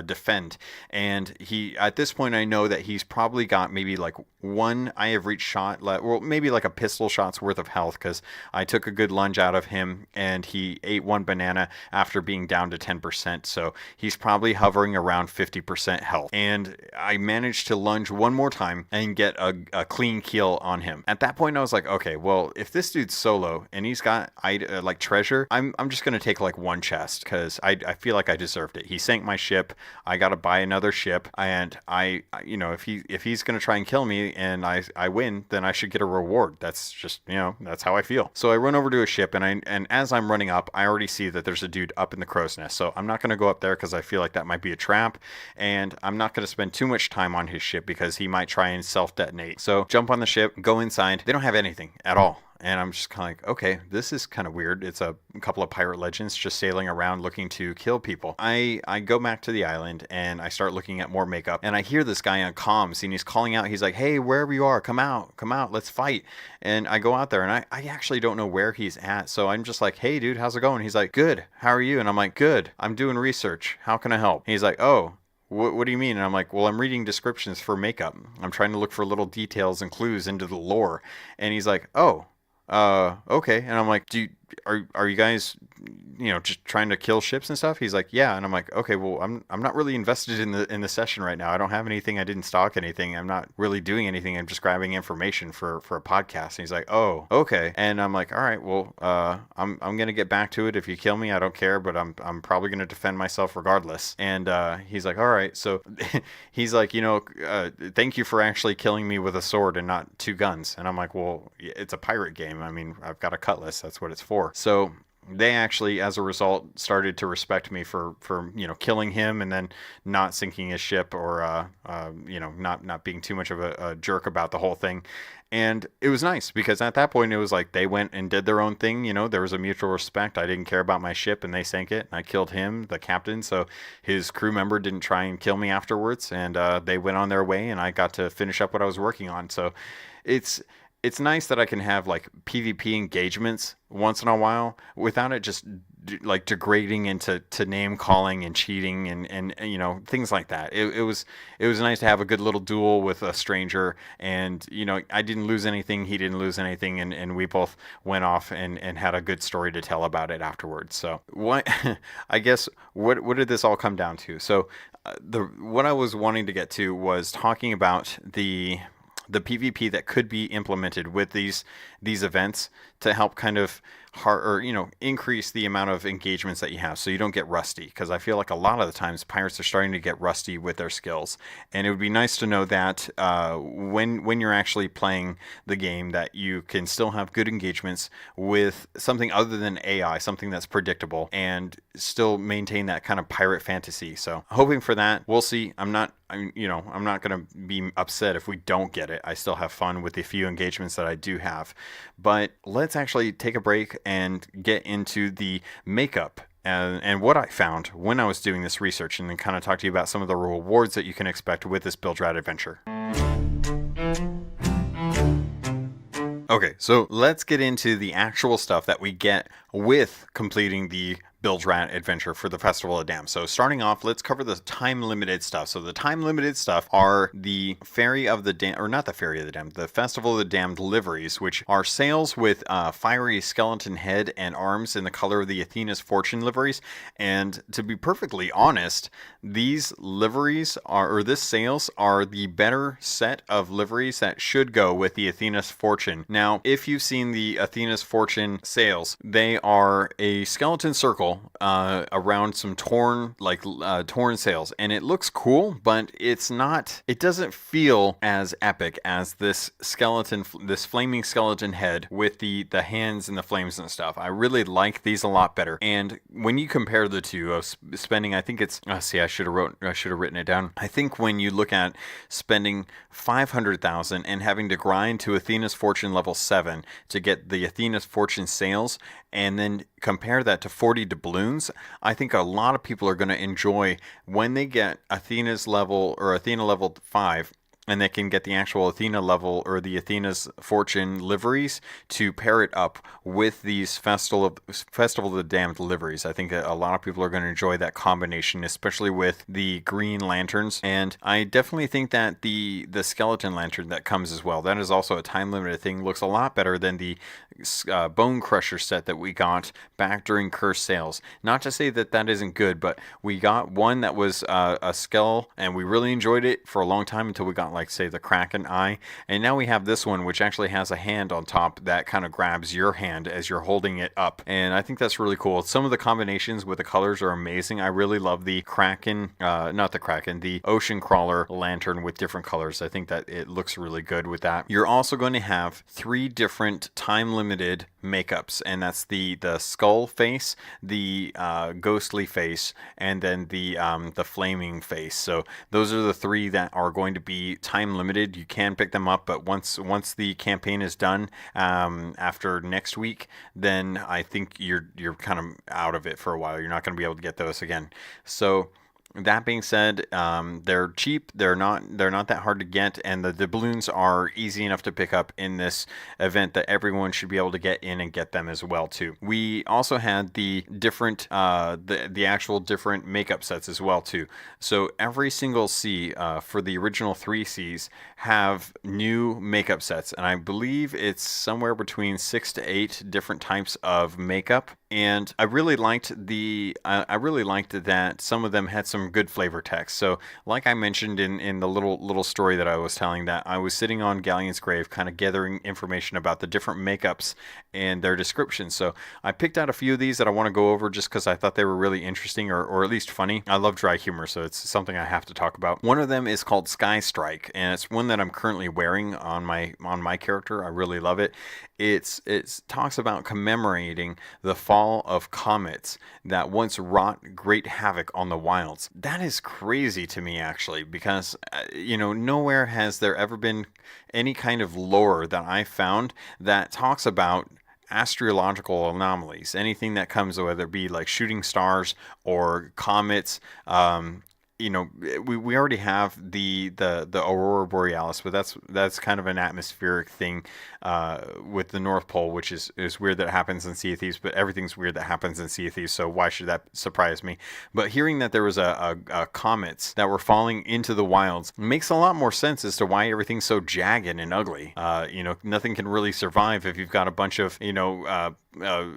defend. And at this point, I know that he's probably got maybe like one Eye of Reach shot left, well, maybe like a pistol shot's worth of health, because I took a good lunge out of him, and he ate one banana after being down to 10%. So he's probably hovering around 50% health. And I managed to lunge one more time and get a clean kill on him. At that point, I was like, okay, well, if this dude's solo and he's got like treasure, I'm just gonna take like one chest, because I feel like I deserved it. He sank my ship. I gotta buy another ship, and if he's going to try and kill me and I win, then I should get a reward. That's just, that's how I feel. So I run over to a ship, and as I'm running up, I already see that there's a dude up in the crow's nest. So I'm not going to go up there because I feel like that might be a trap, and I'm not going to spend too much time on his ship because he might try and self-detonate. So jump on the ship, go inside. They don't have anything at all. And I'm just kind of like, okay, this is kind of weird. It's a couple of pirate legends just sailing around looking to kill people. I go back to the island and I start looking at more makeup. And I hear this guy on comms and he's calling out. He's like, hey, wherever you are, come out, let's fight. And I go out there and I actually don't know where he's at. So I'm just like, hey, dude, how's it going? He's like, good. How are you? And I'm like, good. I'm doing research. How can I help? He's like, oh. What do you mean? And I'm like, well, I'm reading descriptions for makeup. I'm trying to look for little details and clues into the lore. And he's like, oh. Okay. And I'm like, are you guys, just trying to kill ships and stuff? He's like, yeah. And I'm like, okay, well, I'm not really invested in the session right now. I don't have anything. I didn't stock anything. I'm not really doing anything. I'm just grabbing information for a podcast. And he's like, oh, okay. And I'm like, all right, well, I'm going to get back to it. If you kill me, I don't care, but I'm probably going to defend myself regardless. And, he's like, all right. So he's like, thank you for actually killing me with a sword and not two guns. And I'm like, well, it's a pirate game. I mean, I've got a cutlass. That's what it's for. So they actually, as a result, started to respect me for killing him and then not sinking his ship or not being too much of a jerk about the whole thing. And it was nice because at that point it was like they went and did their own thing. There was a mutual respect. I didn't care about my ship and they sank it. And I killed him, the captain. So his crew member didn't try and kill me afterwards. And they went on their way and I got to finish up what I was working on. So it's nice that I can have like PvP engagements once in a while without it just like degrading into name calling and cheating and things like that. It was nice to have a good little duel with a stranger, and I didn't lose anything, he didn't lose anything, and we both went off and had a good story to tell about it afterwards. So what I guess what did this all come down to? So what I was wanting to get to was talking about the PvP that could be implemented with these events to help kind of increase the amount of engagements that you have so you don't get rusty, because I feel like a lot of the times pirates are starting to get rusty with their skills, and it would be nice to know that when you're actually playing the game that you can still have good engagements with something other than AI, something that's predictable, and still maintain that kind of pirate fantasy. So hoping for that. We'll see. I'm not going to be upset if we don't get it. I still have fun with the few engagements that I do have. But let's actually take a break and get into the makeup and what I found when I was doing this research, and then kind of talk to you about some of the rewards that you can expect with this Bilge Rat adventure. Okay, so let's get into the actual stuff that we get with completing the Bilge Rat adventure for the Festival of Damned. So starting off, let's cover the time-limited stuff. So the time-limited stuff are the Ferry of the Damned, or not the Ferry of the Damned, the Festival of the Damned liveries, which are sails with fiery skeleton head and arms in the color of the Athena's Fortune liveries. And to be perfectly honest, these liveries this sails are the better set of liveries that should go with the Athena's Fortune. Now, if you've seen the Athena's Fortune sails, they are a skeleton circle around some torn sails, and it looks cool, but it doesn't feel as epic as this flaming skeleton head with the hands and the flames and stuff. I really like these a lot better. And when you compare the two, of spending, I think it's I should have written it down. I think when you look at spending 500,000 and having to grind to Athena's Fortune level 7 to get the Athena's Fortune sails, and then compare that to 40 doubloons, I think a lot of people are going to enjoy when they get Athena's level or Athena level 5, and they can get the actual Athena level or the Athena's Fortune liveries to pair it up with these Festival of the Damned liveries. I think a lot of people are going to enjoy that combination, especially with the green lanterns. And I definitely think that the skeleton lantern that comes as well, that is also a time-limited thing, looks a lot better than the Bone Crusher set that we got back during Cursed Sales. Not to say that isn't good, but we got one that was a skull, and we really enjoyed it for a long time until we got like say the Kraken eye. And now we have this one, which actually has a hand on top that kind of grabs your hand as you're holding it up. And I think that's really cool. Some of the combinations with the colors are amazing. I really love the Kraken, not the Kraken, the Ocean Crawler lantern with different colors. I think that it looks really good with that. You're also going to have 3 different time-limited makeups, and that's the skull face, the ghostly face, and then the flaming face. So those are the 3 that are going to be time limited. You can pick them up, but once the campaign is done after next week, then I think you're kind of out of it for a while. You're not going to be able to get those again. So that being said, they're cheap. They're not that hard to get, and the doubloons are easy enough to pick up in this event that everyone should be able to get in and get them as well too. We also had the different the actual different makeup sets as well too. So every single sea for the original 3 seas have new makeup sets, and I believe it's somewhere between 6 to 8 different types of makeup. And I really liked that some of them had some good flavor text. So like I mentioned in the little story that I was telling, that I was sitting on Galleon's grave kind of gathering information about the different makeups and their descriptions. So I picked out a few of these that I want to go over just because I thought they were really interesting, or at least funny. I love dry humor, so it's something I have to talk about. One of them is called Sky Strike, and it's one that I'm currently wearing on my character. I really love it. It talks about commemorating the fall of comets that once wrought great havoc on the wilds. That is crazy to me, actually, because nowhere has there ever been any kind of lore that I found that talks about astrological anomalies. Anything that comes, whether it be like shooting stars or comets. We already have the aurora borealis, but that's kind of an atmospheric thing with the North Pole, which is weird that it happens in Sea of Thieves, but everything's weird that happens in Sea of Thieves, so why should that surprise me? But hearing that there was a comets that were falling into the wilds makes a lot more sense as to why everything's so jagged and ugly. Nothing can really survive if you've got a bunch of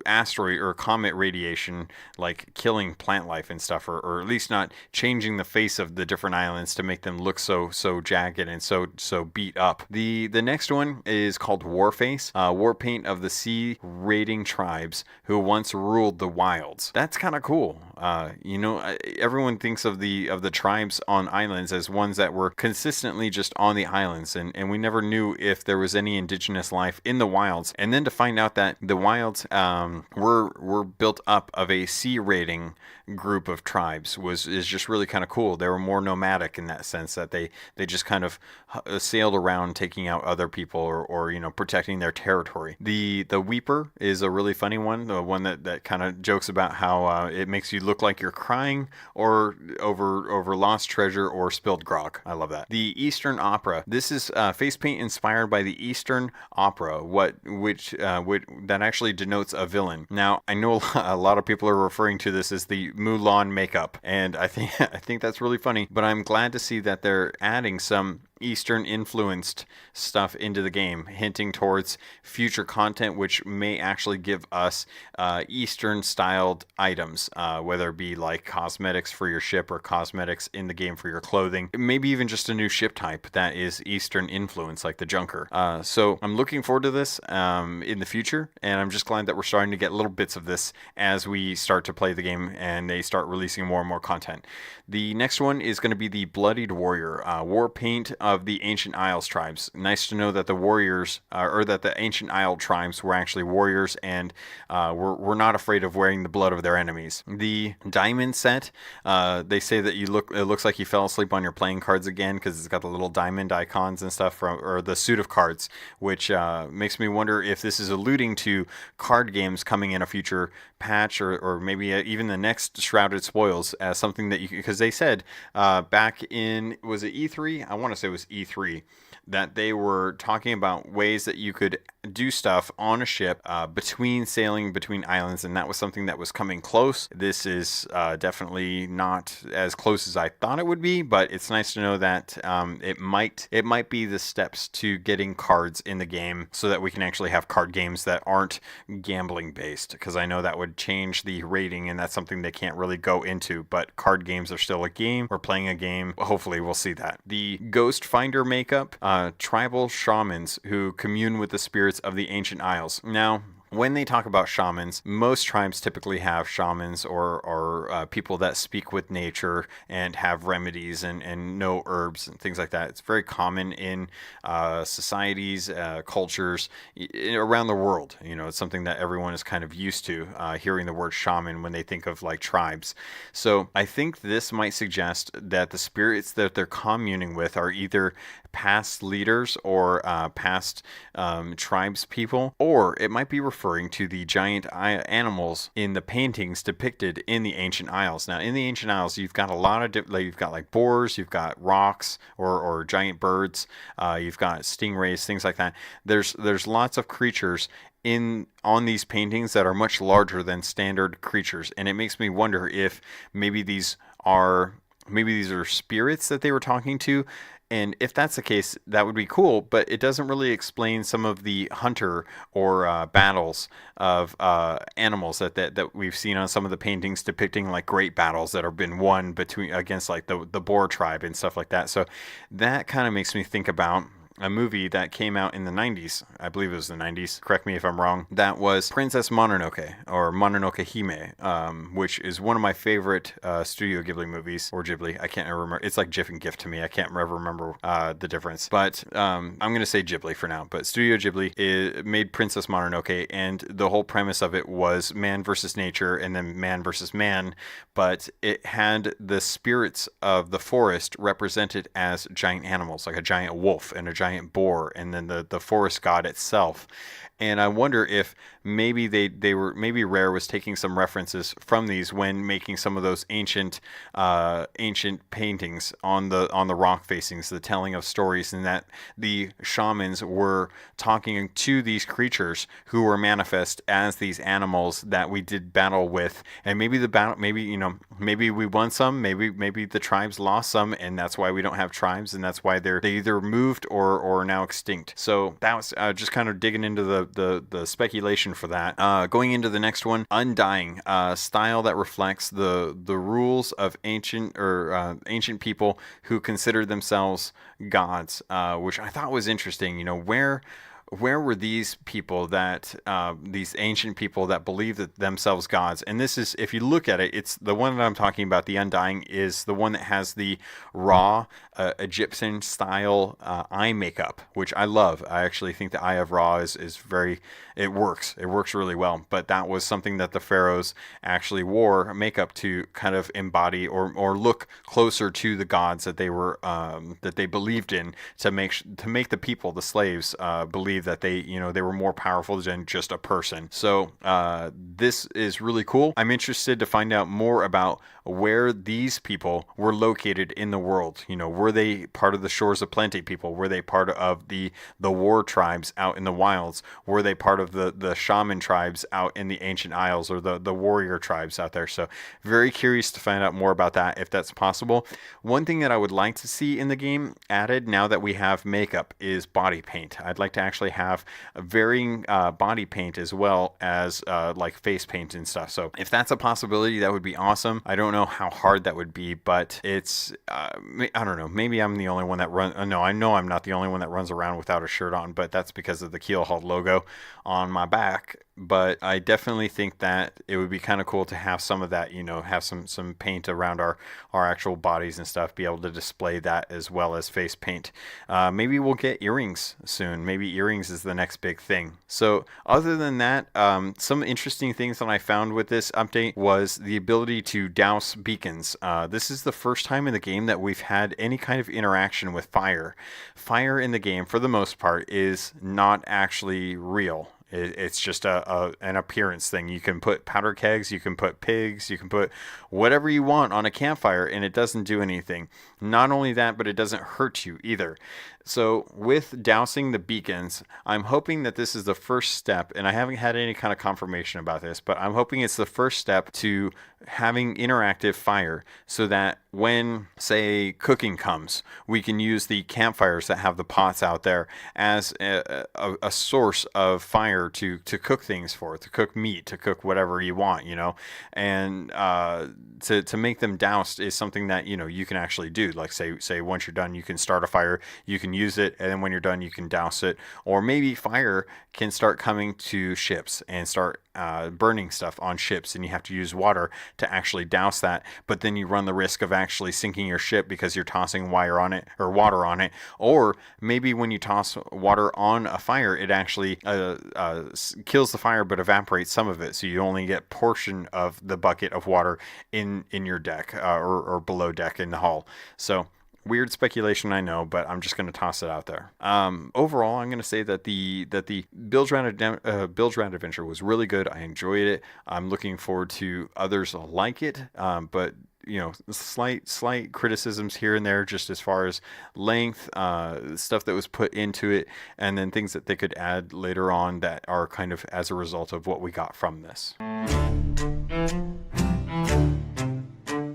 asteroid or comet radiation like killing plant life and stuff, or at least not changing the face of the different islands to make them look so jagged and so beat up. The next one is called Warface, war paint of the sea raiding tribes who once ruled the wilds. That's kind of cool. Everyone thinks of the tribes on islands as ones that were consistently just on the islands, and we never knew if there was any indigenous life in the wilds. And then to find out that the wilds were built up of a sea raiding group of tribes is just really kind of cool. They were more nomadic in that sense, that they just kind of sailed around taking out other people or protecting their territory. The Weeper is a really funny one, the one that kind of jokes about how it makes you look like you're crying or over lost treasure or spilled grog. I love that. The Eastern Opera. This is face paint inspired by the Eastern Opera, which that actually denotes a villain. Now, I know a lot of people are referring to this as the Mulan makeup, and I think that's really funny, but I'm glad to see that they're adding some Eastern influenced stuff into the game, hinting towards future content which may actually give us Eastern styled items, whether it be like cosmetics for your ship or cosmetics in the game for your clothing, maybe even just a new ship type that is Eastern influence, like the Junker. So I'm looking forward to this in the future, and I'm just glad that we're starting to get little bits of this as we start to play the game and they start releasing more and more content. The next one is going to be the Bloodied Warrior, war paint of the Ancient Isles tribes. Nice to know that the warriors, or that the Ancient Isle tribes were actually warriors and were not afraid of wearing the blood of their enemies. The diamond set, they say that it looks like you fell asleep on your playing cards again because it's got the little diamond icons and stuff, or the suit of cards, which makes me wonder if this is alluding to card games coming in a future patch, or maybe even the next Shrouded Spoils as something that because they said back in, was it E3? I want to say it was E3, that they were talking about ways that you could do stuff on a ship sailing between islands, and that was something that was coming close. This is definitely not as close as I thought it would be, but it's nice to know that it might be the steps to getting cards in the game so that we can actually have card games that aren't gambling based, because I know that would change the rating, and that's something they can't really go into. But card games are still a game. We're playing a game. Hopefully we'll see that. The Ghost Finder makeup, tribal shamans who commune with the spirits of the ancient isles. Now, when they talk about shamans, most tribes typically have shamans or people that speak with nature and have remedies and know herbs and things like that. It's very common in societies, cultures around the world. You know, it's something that everyone is kind of used to hearing the word shaman when they think of like tribes. So I think this might suggest that the spirits that they're communing with are either past leaders or past tribes people, or it might be referring to the giant animals in the paintings depicted in the ancient isles. Now, in the ancient isles, you've got a lot of you've got like boars, you've got rocks or giant birds, you've got stingrays, things like that. There's lots of creatures on these paintings that are much larger than standard creatures, and it makes me wonder if maybe these are spirits that they were talking to. And if that's the case, that would be cool, but it doesn't really explain some of the hunter or battles of animals that we've seen on some of the paintings depicting like great battles that have been won against like the Boer tribe and stuff like that. So that kind of makes me think about a movie that came out in the 90s. I believe it was the 90s. Correct me if I'm wrong. That was Princess Mononoke, or Mononoke Hime, which is one of my favorite Studio Ghibli movies, or Ghibli. I can't ever remember. It's like GIF and GIF to me. I can't ever remember the difference. But I'm going to say Ghibli for now. But Studio Ghibli made Princess Mononoke, and the whole premise of it was man versus nature and then man versus man. But it had the spirits of the forest represented as giant animals, like a giant wolf and a giant boar, and then the forest god itself. And I wonder if maybe maybe Rare was taking some references from these when making some of those ancient paintings on the rock facings, the telling of stories, and that the shamans were talking to these creatures who were manifest as these animals that we did battle with. And maybe maybe we won some, maybe the tribes lost some, and that's why we don't have tribes, and that's why they either moved or are now extinct. So that was just kind of digging into the speculation for that. Going into the next one, Undying, style that reflects the rules of ancient people who consider themselves gods, which I thought was interesting. You know, where were these people these ancient people that believe themselves gods? And this is, if you look at it, it's the one that I'm talking about. The Undying is the one that has the raw Egyptian style eye makeup, which I love. I actually think the Eye of Ra is very, it works really well. But that was something that the pharaohs actually wore makeup to kind of embody or look closer to the gods that they were that they believed in, to make the people, the slaves, believe that they were more powerful than just a person. So this is really cool. I'm interested to find out more about where these people were located in the world. Were they part of the Shores of Plenty people? Were they part of the war tribes out in the wilds? Were they part of the shaman tribes out in the ancient isles, or the warrior tribes out there? So very curious to find out more about that, if that's possible. One thing that I would like to see in the game added, now that we have makeup, is body paint. I'd like to actually have a varying body paint as well as like face paint and stuff. So if that's a possibility, that would be awesome. I don't know how hard that would be, but it's I don't know, maybe I'm the only one that no, I know I'm not the only one that runs around without a shirt on, but that's because of the Keelhauled logo on my back. But I definitely think that it would be kind of cool to have some of that, have some paint around our actual bodies and stuff, be able to display that as well as face paint. Maybe we'll get earrings soon. Maybe earrings is the next big thing. So other than that, some interesting things that I found with this update was the ability to douse beacons. This is the first time in the game that we've had any kind of interaction with fire. Fire in the game, for the most part, is not actually real. It's just an appearance thing. You can put powder kegs, you can put pigs, you can put whatever you want on a campfire, and it doesn't do anything. Not only that, but it doesn't hurt you either. So with dousing the beacons, I'm hoping that this is the first step, and I haven't had any kind of confirmation about this, but I'm hoping it's the first step to having interactive fire so that when, say, cooking comes, we can use the campfires that have the pots out there as a source of fire to cook things for, to cook meat, to cook whatever you want, and to make them doused is something that, you can actually do. Like say once you're done, you can start a fire, you can use it, and then when you're done, you can douse it. Or maybe fire can start coming to ships and start burning stuff on ships, and you have to use water to actually douse that, but then you run the risk of actually sinking your ship because you're tossing wire on it or water on it. Or maybe when you toss water on a fire, it actually kills the fire but evaporates some of it, so you only get portion of the bucket of water in your deck or below deck in the hull. So weird speculation, I know, but I'm just going to toss it out there. Overall, I'm going to say that the Bilge Rat adventure was really good. I enjoyed it. I'm looking forward to others like it, but slight criticisms here and there, just as far as length, stuff that was put into it, and then things that they could add later on that are kind of as a result of what we got from this.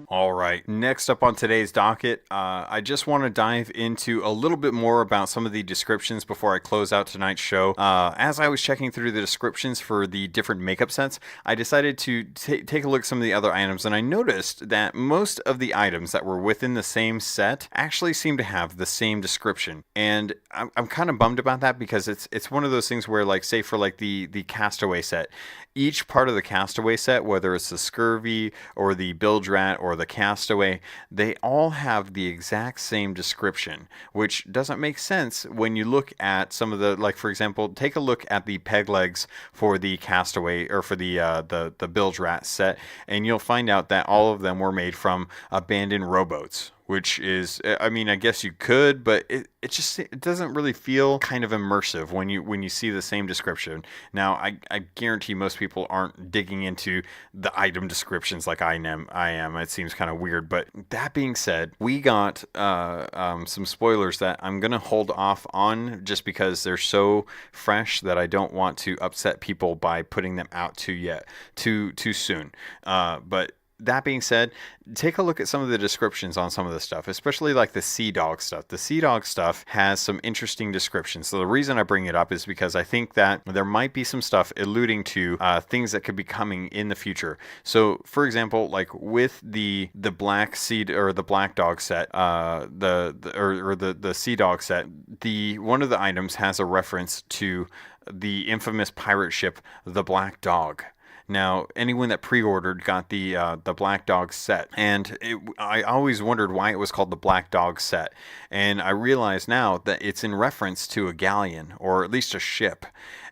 All right, next up on today's docket, I just want to dive into a little bit more about some of the descriptions before I close out tonight's show. As I was checking through the descriptions for the different makeup sets, I decided to take a look at some of the other items, and I noticed that most of the items that were within the same set actually seem to have the same description. And I'm kind of bummed about that, because it's one of those things where, like, say for like the Castaway set, each part of the Castaway set, whether it's the Scurvy or the Bilge Rat or the Castaway, they all have the exact same description, which doesn't make sense when you look at some of the, like, for example, take a look at the peg legs for the Castaway or for the Bilge Rat set, and you'll find out that all of them were made from abandoned rowboats. Which is, I mean, I guess you could, but it doesn't really feel kind of immersive when you see the same description. Now, I guarantee most people aren't digging into the item descriptions like I am. It seems kind of weird, but that being said, we got some spoilers that I'm gonna hold off on just because they're so fresh that I don't want to upset people by putting them out too soon. But that being said, take a look at some of the descriptions on some of the stuff, especially like the Sea Dog stuff. The Sea Dog stuff has some interesting descriptions. So the reason I bring it up is because I think that there might be some stuff alluding to things that could be coming in the future. So, for example, like with the Black Sea or the Black Dog set, the Sea Dog set, one of the items has a reference to the infamous pirate ship, the Black Dog. Now, anyone that pre-ordered got the Black Dog set, and I always wondered why it was called the Black Dog set, and I realize now that it's in reference to a galleon, or at least a ship.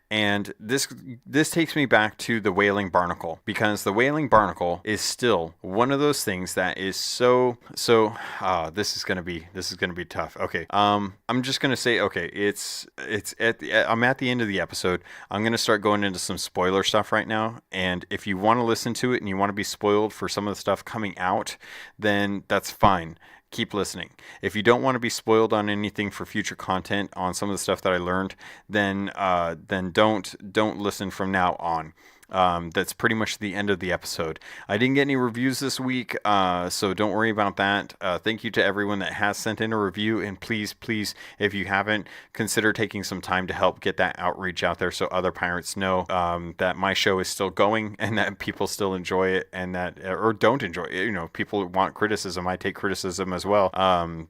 And this takes me back to the Whaling Barnacle, because the Whaling Barnacle is still one of those things that is so this is gonna be tough. Okay, I'm just gonna say, okay, I'm at the end of the episode. I'm gonna start going into some spoiler stuff right now, and if you want to listen to it and you want to be spoiled for some of the stuff coming out, then that's fine. Keep listening. If you don't want to be spoiled on anything for future content on some of the stuff that I learned, then don't listen from now on. That's pretty much the end of the episode. I didn't get any reviews this week, so don't worry about that. Thank you to everyone that has sent in a review, and please, if you haven't, consider taking some time to help get that outreach out there so other pirates know that my show is still going and that people still enjoy it, and that or don't enjoy it. People want criticism. I take criticism as well.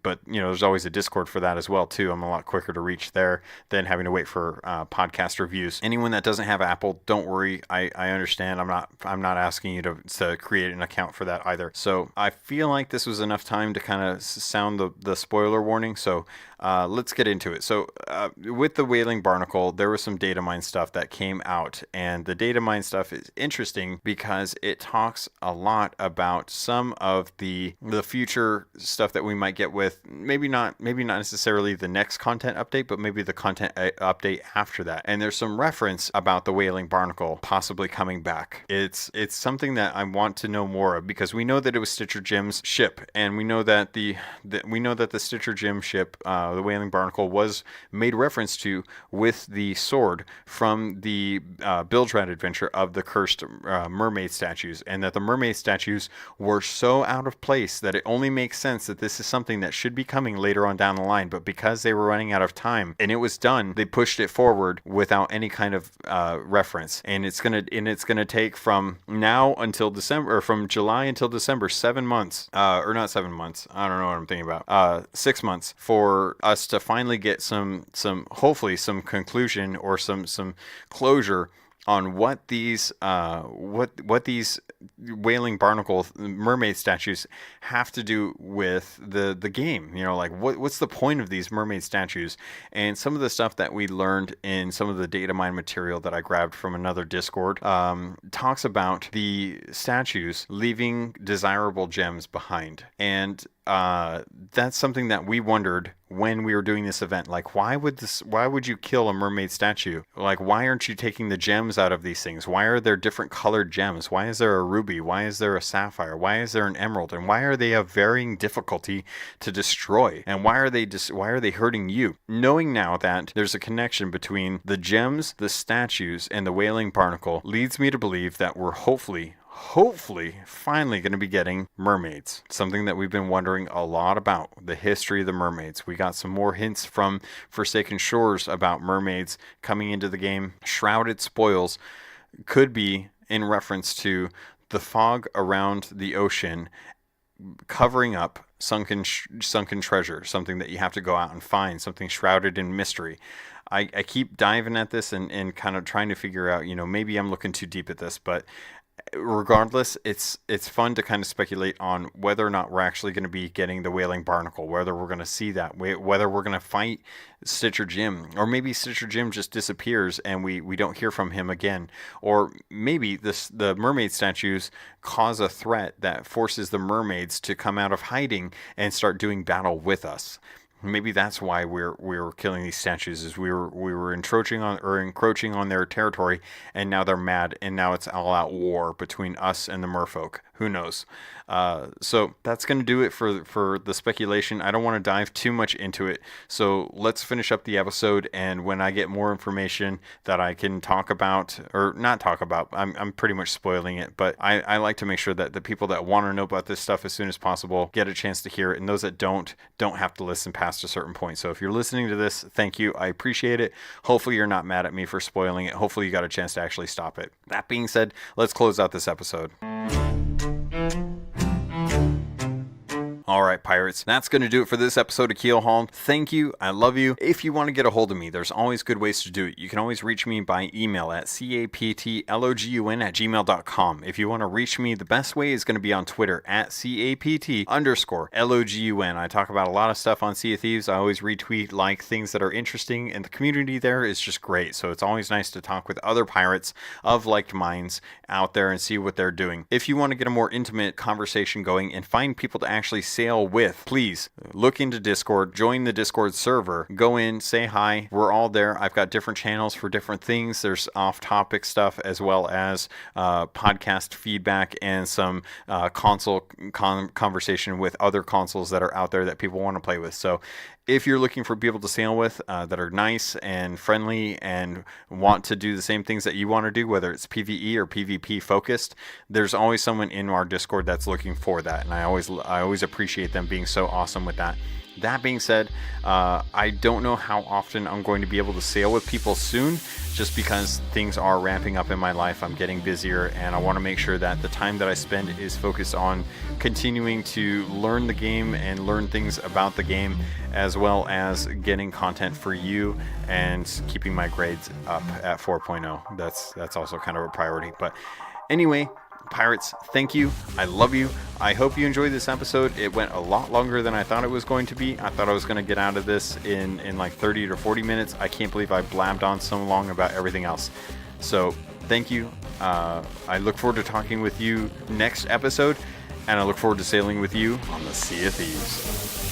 But there's always a Discord for that as well too. I'm a lot quicker to reach there than having to wait for podcast reviews. Anyone that doesn't have Apple, don't worry. I understand. I'm not asking you to create an account for that either. So I feel like this was enough time to kind of sound the spoiler warning. So let's get into it. So with the Whaling Barnacle, there was some data mine stuff that came out, and the data mine stuff is interesting because it talks a lot about some of the future stuff that we might get with maybe not necessarily the next content update, but maybe the content update after that. And there's some reference about the Whaling Barnacle possibly coming back. It's something that I want to know more of, because we know that it was Stitcher Jim's ship, and we know that the Stitcher Jim ship the Wailing Barnacle was made reference to with the sword from the Bilge Rat adventure of the cursed mermaid statues, and that the mermaid statues were so out of place that it only makes sense that this is something that should be coming later on down the line, but because they were running out of time and it was done, they pushed it forward without any kind of reference. And it's gonna take from now until December, or from July until December, 7 months, or not 7 months, I don't know what I'm thinking about, 6 months for us to finally get some hopefully some conclusion or some closure on what these Wailing Barnacle mermaid statues have to do with the game. You know, like what's the point of these mermaid statues? And some of the stuff that we learned in some of the data mine material that I grabbed from another Discord talks about the statues leaving desirable gems behind. And that's something that we wondered when we were doing this event. Like, why would you kill a mermaid statue? Like, why aren't you taking the gems out of these things? Why are there different colored gems? Why is there a ruby? Why is there a sapphire? Why is there an emerald? And why are they of varying difficulty to destroy? And why are they hurting you? Knowing now that there's a connection between the gems, the statues, and the Wailing Barnacle leads me to believe that we're hopefully finally going to be getting mermaids. Something that we've been wondering a lot about, the history of the mermaids. We got some more hints from Forsaken Shores about mermaids coming into the game. Shrouded Spoils could be in reference to the fog around the ocean covering up sunken treasure, something that you have to go out and find, something shrouded in mystery. I keep diving at this and kind of trying to figure out, you know, maybe I'm looking too deep at this, but regardless, it's fun to kind of speculate on whether or not we're actually going to be getting the Wailing Barnacle, whether we're going to see that, whether we're going to fight Stitcher Jim, or maybe Stitcher Jim just disappears and we don't hear from him again, or maybe the mermaid statues cause a threat that forces the mermaids to come out of hiding and start doing battle with us. Maybe that's why we're killing these statues, is we were encroaching on their territory, and now they're mad, and now it's all out war between us and the merfolk. Who knows? So that's going to do it for the speculation. I don't want to dive too much into it, so let's finish up the episode, and when I get more information that I can talk about, or not talk about, I'm pretty much spoiling it, but I like to make sure that the people that want to know about this stuff as soon as possible get a chance to hear it, and those that don't have to listen past a certain point. So if you're listening to this, thank you. I appreciate it. Hopefully you're not mad at me for spoiling it. Hopefully you got a chance to actually stop it. That being said, let's close out this episode. All right, pirates, that's going to do it for this episode of Keelhauled. Thank you. I love you. If you want to get a hold of me, there's always good ways to do it. You can always reach me by email at captlogun@gmail.com. If you want to reach me, the best way is going to be on Twitter at capt_logun. I talk about a lot of stuff on Sea of Thieves. I always retweet like things that are interesting, and the community there is just great. So it's always nice to talk with other pirates of like minds out there and see what they're doing. If you want to get a more intimate conversation going and find people to actually sail with, please look into Discord, join the Discord server, go in, say hi. We're all there. I've got different channels for different things. There's off-topic stuff as well as podcast feedback and some console conversation with other consoles that are out there that people want to play with. So if you're looking for people to sail with that are nice and friendly and want to do the same things that you want to do, whether it's PvE or PvP focused, there's always someone in our Discord that's looking for that, and I always appreciate them being so awesome with that. That being said, I don't know how often I'm going to be able to sail with people soon, just because things are ramping up in my life. I'm getting busier, and I want to make sure that the time that I spend is focused on continuing to learn the game and learn things about the game, as well as getting content for you and keeping my grades up at 4.0. That's also kind of a priority. But anyway, pirates, thank you. I love you. I hope you enjoyed this episode. It went a lot longer than I thought it was going to be. I thought I was going to get out of this in like 30 to 40 minutes. I can't believe I blabbed on so long about everything else. So thank you. I look forward to talking with you next episode, and I look forward to sailing with you on the Sea of Thieves.